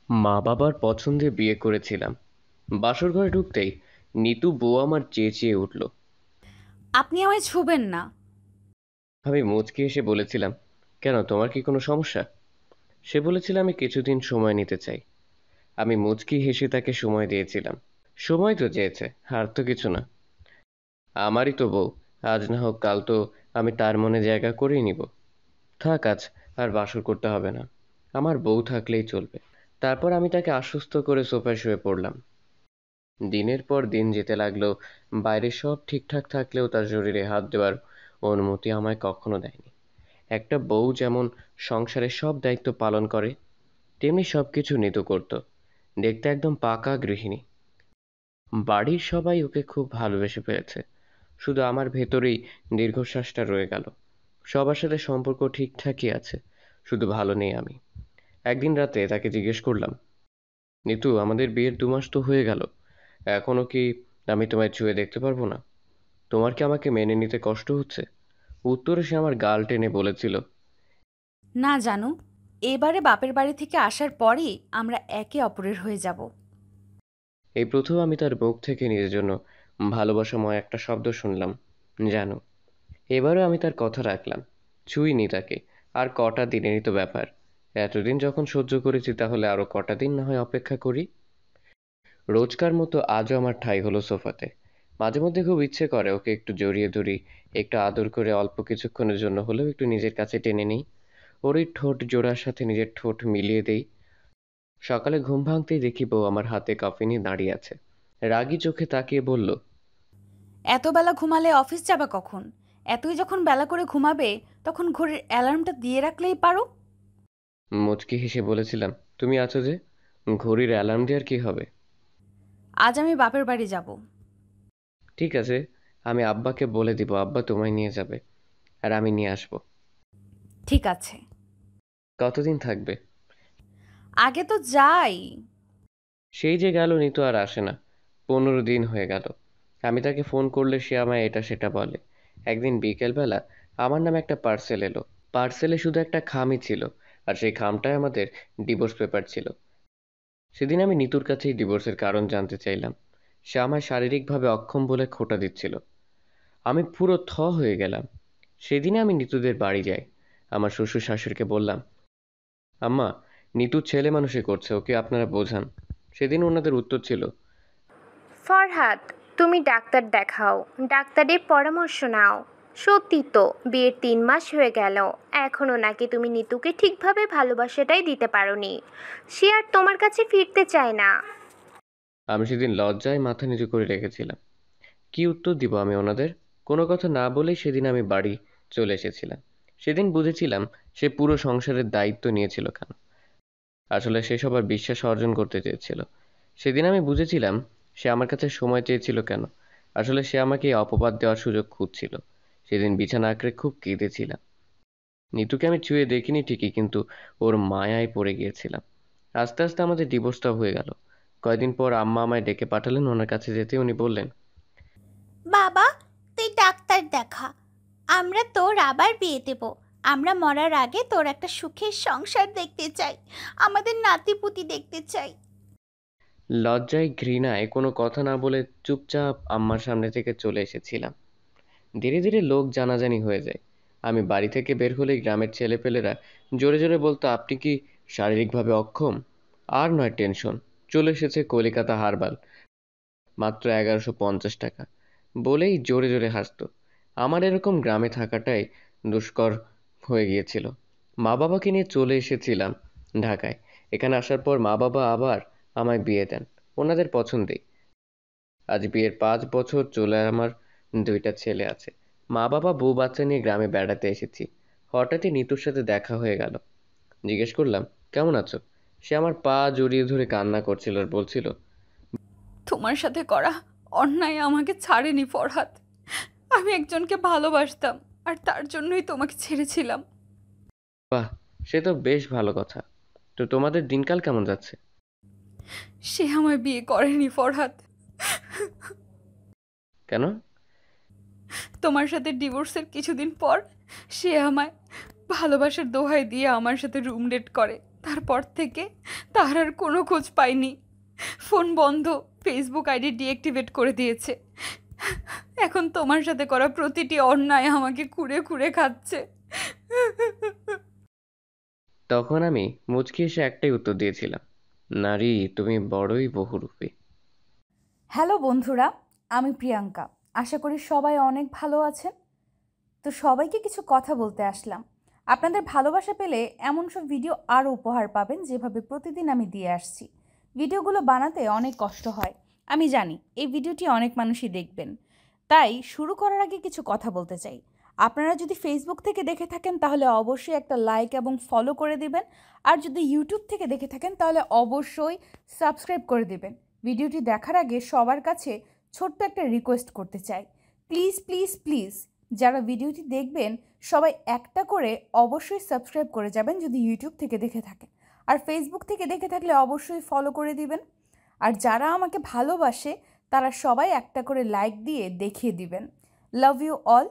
মা বাবার পছন্দে বিয়ে করেছিলাম। বাসর ঘরে ঢুকতেই নিতু বউ আমার চেঁচিয়ে উঠল। আপনি আমায় ছুবেন না। আমি মুচকি এসে বলেছিলাম, কেন, তোমার কি কোনো সমস্যা? সে বলেছিল আমি কিছুদিন সময় নিতে চাই। আমি মুচকি হেসে তাকে সময় দিয়েছিলাম। সময় তো চেয়েছে, আর তো কিছু না। আমারই তো বউ, আজ না হোক কাল তো আমি তার মনে জায়গা করেই নিব। থাক, আজ আর বাসর করতে হবে না, আমার বউ থাকলেই চলবে। তারপর আমি তাকে আশ্বস্ত করে সোফায় শুয়ে পড়লাম। দিনের পর দিন যেতে লাগলো। বাইরে সব ঠিকঠাক থাকলেও তার শরীরে হাত দেওয়ার অনুমতি আমায় কখনো দেয়নি। একটা বউ যেমন সংসারের সব দায়িত্ব পালন করে, তেমনি সবকিছু নিতু করত। দেখতে একদম পাকা গৃহিণী। বাড়ির সবাই ওকে খুব ভালোবেসে ফেলেছে। শুধু আমার ভেতরেই দীর্ঘশ্বাসটা রয়ে গেল। সবার সাথে সম্পর্ক ঠিকঠাকই আছে, শুধু ভালো নেই আমি। একদিন রাতে তাকে জিজ্ঞেস করলাম, নিতু, আমাদের বিয়ের 2 মাস তো হয়ে গেল, এখনো কি আমি তোমায় ছুঁয়ে দেখতে পারবো না? তোমার কি আমাকে মেনে নিতে কষ্ট হচ্ছে? উত্তরে সে আমার গাল টেনে বলেছিল, না জানু, এবারে বাপের বাড়ি থেকে আসার পরই আমরা একে অপরের হয়ে যাব। এই প্রথম আমি তার মুখ থেকে নিজের জন্য ভালোবাসাময় একটা শব্দ শুনলাম, জানো। এবারও আমি তার কথা রাখলাম, ছুঁইনি তাকে। আর কটা দিনেরই তো ব্যাপার। এতদিন যখন সহ্য করেছি, তাহলে আরো কটা দিন না হয় অপেক্ষা করি। রোজকার মতো আজও আমার ঠাঁই হলো সোফাতে। মাঝে মধ্যে খুব ইচ্ছে করে ওকে একটু জড়িয়ে ধরি, একটু আদর করে অল্প কিছুক্ষণের জন্য হলেও একটু নিজের কাছে টেনে নিই। ওর ওই ঠোঁট জোড়ার সাথে নিজের ঠোঁট মিলিয়ে দেই। সকালে ঘুম ভাঙতেই দেখি বউ আমার হাতে কফি নিয়ে দাঁড়িয়ে আছে। রাগী চোখে তাকিয়ে বলল, এত বেলা ঘুমালে অফিস যাবা কখন? এতই যখন বেলা করে ঘুমাবে, তখন ঘড়ির অ্যালার্মটা দিয়ে রাখলেই পারো। মুচকি হেসে বলেছিলাম, তুমি আছো যে, ঘড়ির অ্যালার্ম দেওয়ার কি হবে? আজ আমি বাপের বাড়ি যাব। ঠিক আছে, আমি আব্বাকে বলে দিব, আব্বা তোমায় নিয়ে যাবে, আর আমি নিয়ে আসবো। ঠিক আছে। কতদিন থাকবে? আগে তো যাই। সেই যে গেল, নিতো আর আসে না। 15 দিন হয়ে গেল। আমি তাকে ফোন করলে সে আমায় এটা সেটা বলে। একদিন বিকেলবেলা আমার নামে একটা পার্সেল এলো। পার্সেলে শুধু একটা খামই ছিল, আর সেই খামটায় আমাদের ডিভোর্স পেপার ছিল। সেদিন আমি নিতুর কাছেই ডিভোর্সের কারণ জানতে চাইলাম। সে আমায় শারীরিকভাবে অক্ষম বলে খোঁটা দিচ্ছিল। আমি পুরো হয়ে গেলাম। সেদিনে আমি নিতুদের বাড়ি যাই। আমার শ্বশুর শাশুড়িকে বললাম, আম্মা, নিতু ছেলে মানুষই করছে, ওকে আপনারা বোঝান। সেদিন ওনাদের উত্তর ছিল, ফরহাদ, তুমি ডাক্তার দেখাও, ডাক্তারের পরামর্শ নাও। সত্যি তো, বিয়ের 3 মাস হয়ে গেল, এখনও নাকি তুমি নিতুকে ঠিকভাবে ভালোবাসাটাই দিতে পারোনি। সে আর তোমার কাছে ফিরতে চায় না। আমি সেদিন লজ্জায় মাথা নিচু করে রেখেছিলাম। কি উত্তর দিব আমি ওনাদের? কোনো কথা না বলেই সেদিন আমি বাড়ি চলে এসেছিলাম। সেদিন বুঝেছিলাম সে পুরো সংসারের দায়িত্ব নিয়েছিল কেন। আসলে সে সবার বিশ্বাস অর্জন করতে চেয়েছিল। সেদিন আমি বুঝেছিলাম সে আমার কাছে সময় চেয়েছিল কেন। আসলে সে আমাকে এই অপবাদ দেওয়ার সুযোগ খুঁজছিল। সেদিন বিছানা আঁকড়ে খুব কেঁদেছিলাম। নিতুকে আমি ছুঁয়ে দেখিনি ঠিকই, কিন্তু ওর মায়ায় পড়ে গিয়েছিলাম। আস্তে আস্তে আমাদের ডিভোর্সটা হয়ে গেল। কয়েকদিন পর আম্মা আমায় ডেকে পাঠালেন ওনার কাছে যেতে। উনি বললেন, বাবা, তুই ডাক্তার দেখা। আমরা তোর আবার বিয়ে দেব। আমরা মরার আগে তোর একটা সুখের সংসার দেখতে চাই। আমাদের নাতিপুতি দেখতে চাই। লজ্জায় ঘৃণায় কোনো কথা না বলে চুপচাপ আম্মার সামনে থেকে চলে এসেছিলাম। ধীরে ধীরে লোক জানাজানি হয়ে যায়। আমি বাড়ি থেকে বের হলেই গ্রামের ছেলেপেলেরা জোরে জোরে বলতো, আপনি কি শারীরিকভাবে অক্ষম? আর নয় টেনশন, চলে এসেছে কলিকাতা হারবাল, মাত্র 1150 টাকা, বলেই জোরে জোরে হাসতো। আমার এরকম গ্রামে থাকাটাই দুষ্কর হয়ে গিয়েছিল। মা বাবাকে নিয়ে চলে এসেছিলাম ঢাকায়। এখানে আসার পর মা বাবা আবার আমায় বিয়ে দেন, ওনাদের পছন্দেই। আজ বিয়ের 5 বছর চলে, আমার 2টা ছেলে আছে। মা বাবা বউ বাচ্চা নিয়ে গ্রামে বেড়াতে এসেছি। হঠাৎই নিতুর সাথে দেখা হয়ে গেল। জিজ্ঞেস করলাম, কেমন আছো? সে আমার পা জড়িয়ে ধরে কান্না করছিল আর বলছিল, তোমার সাথে করা অন্যায় আমাকে ছাড়েনি ফরহাদ। আমি একজনকে ভালোবাসতাম, আর তার জন্যই তোমাকে ছেড়েছিলাম। বাহ, সে তো বেশ ভালো কথা। তো তোমাদের দিনকাল কেমন যাচ্ছে? সে আমায় বিয়ে করেনি ফরহাদ। কেন? তোমার সাথে ডিভোর্সের কিছুদিন পর সে আমায় ভালোবাসার দোহাই দিয়ে আমার সাথে রুম ডেট করে। তারপর থেকে তার আর কোনো খোঁজ পাইনি। ফোন বন্ধ, ফেসবুক আইডি ডিঅ্যাক্টিভেট করে দিয়েছে। এখন তোমার সাথে করা প্রতিটি অন্যায় আমাকে কুরে কুরে খাচ্ছে। তখন আমি মুচকি এসে একটাই উত্তর দিয়েছিলাম, নারী তুমি বড়ই বহুরূপী। হ্যালো বন্ধুরা, আমি প্রিয়াঙ্কা। আশা করি সবাই অনেক ভালো আছেন। তো সবাইকে কিছু কথা বলতে আসলাম। আপনাদের ভালোবাসা পেলে এমন সব ভিডিও আরও উপহার পাবেন যেভাবে প্রতিদিন আমি দিয়ে আসছি। ভিডিওগুলো বানাতে অনেক কষ্ট হয়, আমি জানি। এই ভিডিওটি অনেক মানুষই দেখবেন, তাই শুরু করার আগে কিছু কথা বলতে চাই। আপনারা যদি ফেসবুক থেকে দেখে থাকেন তাহলে অবশ্যই একটা লাইক এবং ফলো করে দিবেন, আর যদি ইউটিউব থেকে দেখে থাকেন তাহলে অবশ্যই সাবস্ক্রাইব করে দিবেন। ভিডিওটি দেখার আগে সবার কাছে ছোট্ট একটা রিকোয়েস্ট করতে চাই, প্লিজ প্লিজ প্লিজ যারা ভিডিওটি দেখবেন সবাই একটা করে অবশ্যই সাবস্ক্রাইব করে যাবেন যদি ইউটিউব থেকে দেখে থাকেন, আর ফেসবুক থেকে দেখে থাকলে অবশ্যই ফলো করে দিবেন। আর যারা আমাকে ভালোবাসে তারা সবাই একটা করে লাইক দিয়ে দেখিয়ে দিবেন। Love you all.